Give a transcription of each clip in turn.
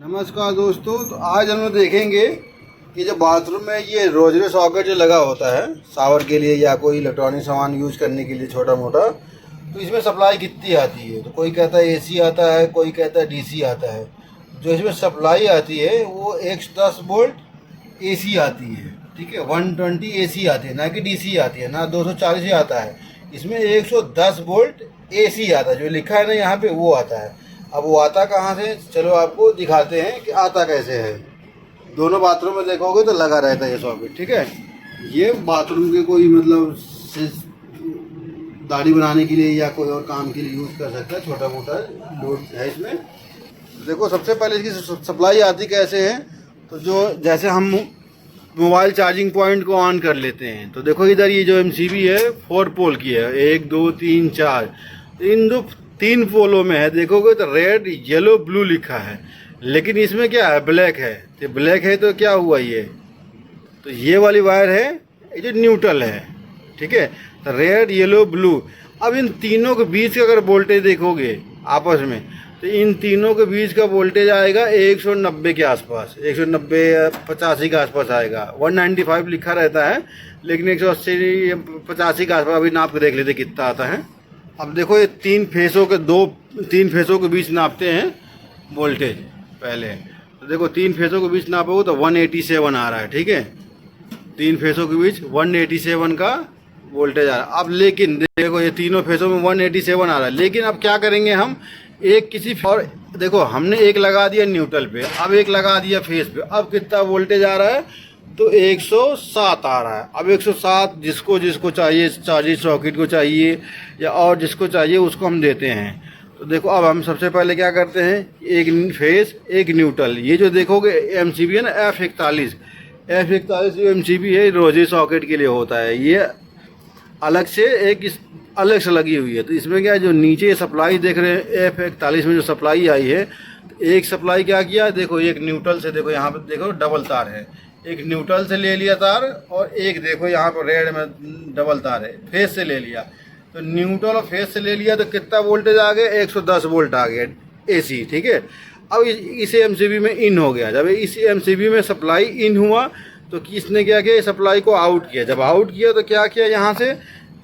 नमस्कार दोस्तों, तो आज हम लोग देखेंगे कि जो बाथरूम में ये रोजरी सॉकेट जो लगा होता है शावर के लिए या कोई इलेक्ट्रॉनिक सामान यूज करने के लिए छोटा मोटा, तो इसमें सप्लाई कितनी आती है। तो कोई कहता है एसी आता है, कोई कहता है डीसी आता है। जो इसमें सप्लाई आती है वो 110 वोल्ट एसी आती है, ठीक है। 120 एसी आती है, ना कि डीसी आती है, ना 240 ही आता है। इसमें 110 वोल्ट एसी आता है, जो लिखा है ना यहाँ पे वो आता है। अब वो आता कहाँ से, चलो आपको दिखाते हैं कि आता कैसे है। दोनों बाथरूम में देखोगे तो लगा रहता है ये सॉकेट, ठीक है। ये बाथरूम के कोई मतलब दाढ़ी बनाने के लिए या कोई और काम के लिए यूज़ कर सकता है, छोटा मोटा लोड है इसमें। देखो सबसे पहले इसकी सप्लाई आती कैसे है। तो जो जैसे हम मोबाइल चार्जिंग पॉइंट को ऑन कर लेते हैं, तो देखो इधर ये जो एमसीबी है 4 पोल की है, 1 2 3 4। इन जो 3 पोलों में है देखोगे तो रेड येलो ब्लू लिखा है, लेकिन इसमें क्या है, ब्लैक है। तो ब्लैक है तो क्या हुआ, ये तो ये वाली वायर है, ये जो न्यूट्रल है, ठीक है। तो रेड येलो ब्लू। अब इन तीनों के बीच का अगर वोल्टेज देखोगे आपस में, तो इन तीनों के बीच का वोल्टेज आएगा 190 के आसपास, 190 85 के आसपास आएगा। 195 लिखा रहता है, लेकिन 180 85 के आसपास। अभी नाप के देख लेते कितना आता है। अब देखो ये 3 फेसों के बीच नापते हैं वोल्टेज पहले। तो देखो 3 फेसों के बीच नापोगे तो 187 आ रहा है, ठीक है। 3 फेसों के बीच 187 का वोल्टेज आ रहा है। अब लेकिन देखो ये तीनों फेसों में 187 आ रहा है, लेकिन अब क्या करेंगे हम, एक किसी और देखो हमने एक लगा दिया न्यूट्रल पे, अब एक लगा दिया फेस पे। अब कितना वोल्टेज आ रहा है, तो 107 आ रहा है। अब 107 जिसको चाहिए, चार्जिंग सॉकेट को चाहिए या और जिसको चाहिए उसको हम देते हैं। तो देखो अब हम सबसे पहले क्या करते हैं, एक फेस एक न्यूट्रल। ये जो देखोगे एमसीबी है ना, F41 जो एमसीबी है रोजरी सॉकेट के लिए होता है। ये अलग से लगी हुई है। तो इसमें क्या है, जो नीचे सप्लाई देख रहे हैं F41 में जो सप्लाई आई है, तो एक सप्लाई क्या किया, देखो एक न्यूट्रल से, देखो यहाँ पे देखो डबल तार है, एक न्यूट्रल से ले लिया तार, और एक देखो यहाँ पर रेड में डबल तार है, फेस से ले लिया। तो न्यूट्रल और फेस से ले लिया तो कितना वोल्टेज आ गया, 110 वोल्ट आ गया एसी, ठीक है। अब इस एमसीबी में इन हो गया। जब इस एमसीबी में सप्लाई इन हुआ तो किसने क्या किया, सप्लाई को आउट किया। जब आउट किया तो क्या किया, यहाँ से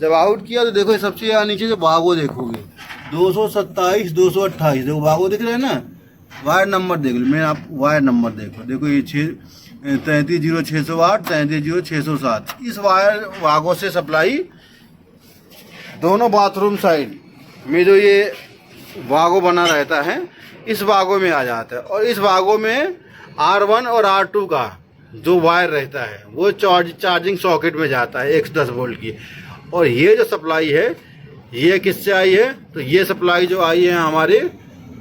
जब आउट किया तो देखो सबसे यहाँ नीचे जो भागो देखोगे 227 228, देखो भागो दिख रहे हैं ना, वायर नंबर देख लो। मैं आप वायर नंबर देखो ये 330608 330607। इस वायर वागों से सप्लाई दोनों बाथरूम साइड में जो ये वागो बना रहता है, इस वागो में आ जाता है। और इस वागो में R1 और R2 का जो वायर रहता है वो चार्जिंग सॉकेट में जाता है 110 वोल्ट की। और ये जो सप्लाई है ये किससे आई है, तो ये सप्लाई जो आई है हमारे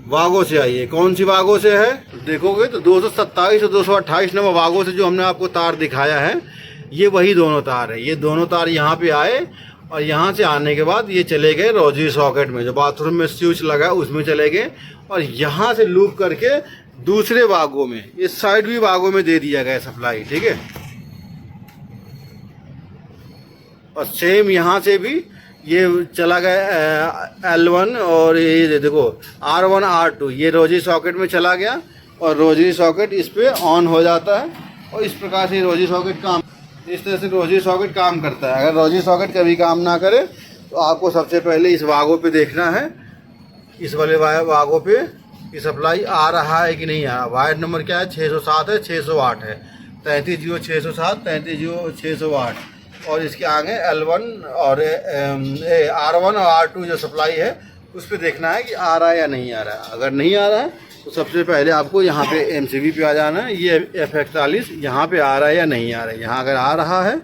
वागो से आई है। कौन सी वागो से है, देखोगे तो 227 और 228 नंबर वागो से जो हमने आपको तार दिखाया है, ये वही दोनों तार है। ये दोनों तार यहाँ पे आए और यहाँ से आने के बाद ये चले गए रोजरी सॉकेट में, जो बाथरूम में स्विच लगा है उसमें चले गए। और यहाँ से लूप करके दूसरे वागों में, इस साइड भी वागों में दे दिया गया सप्लाई, ठीक है। और सेम यहाँ से भी ये चला गया L1, और ये देखो R1 R2 ये रोजरी सॉकेट में चला गया, और रोजरी सॉकेट इस पे ऑन हो जाता है। और इस प्रकार से रोजरी सॉकेट इस तरह से रोजरी सॉकेट काम करता है। अगर रोजरी सॉकेट कभी काम ना करे तो आपको सबसे पहले इस वागो पे देखना है, इस वाले वागो पे ये सप्लाई आ रहा है कि नहीं आ रहा। वायर नंबर क्या है, 607 है, 608 है, 330607 330608। और इसके आगे L1 और R1 और R2 जो सप्लाई है उस पर देखना है कि आ रहा है या नहीं आ रहा है। अगर नहीं आ रहा है तो सबसे पहले आपको यहाँ पे एमसीबी पे आ जाना है। ये F41 यहाँ पे आ रहा है या नहीं आ रहा है। यहाँ अगर आ रहा है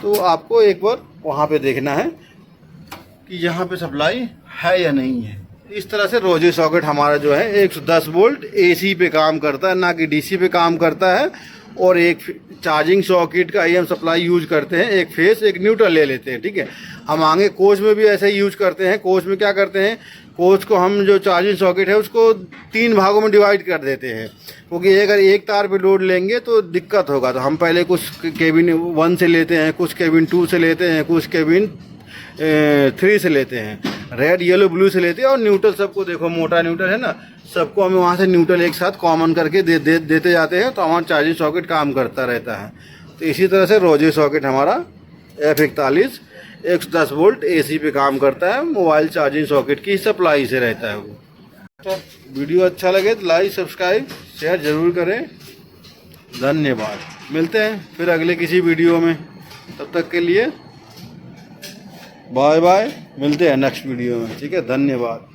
तो आपको एक बार वहाँ पे देखना है कि यहाँ पे सप्लाई है या नहीं है। इस तरह से रोजरी सॉकेट हमारा जो है 110 वोल्ट एसी पे काम करता है, ना कि डीसी पे काम करता है। और एक चार्जिंग सॉकेट का हम सप्लाई यूज करते हैं, एक फेस एक न्यूट्रल ले लेते हैं, ठीक है। हम आगे कोच में भी ऐसे ही यूज करते हैं। कोच में क्या करते हैं, कोच को हम जो चार्जिंग सॉकेट है उसको 3 भागों में डिवाइड कर देते हैं, क्योंकि अगर एक तार पे लोड लेंगे तो दिक्कत होगा। तो हम पहले कुछ केबिन 1 से लेते हैं, कुछ केबिन 2 से लेते हैं, कुछ केबिन 3 से लेते हैं। रेड येलो ब्लू से लेते हैं और न्यूट्रल सबको देखो मोटा न्यूट्रल है ना, सबको हमें वहाँ से न्यूट्रल एक साथ कॉमन करके देते जाते हैं, तो हमारा चार्जिंग सॉकेट काम करता रहता है। तो इसी तरह से रोजे सॉकेट हमारा F41 110 वोल्ट AC पे काम करता है, मोबाइल चार्जिंग सॉकेट की सप्लाई से रहता है वो। वीडियो अच्छा लगे तो लाइक सब्सक्राइब शेयर ज़रूर करें। धन्यवाद। मिलते हैं फिर अगले किसी वीडियो में, तब तक के लिए बाय बाय। मिलते हैं नेक्स्ट वीडियो में, ठीक है। धन्यवाद।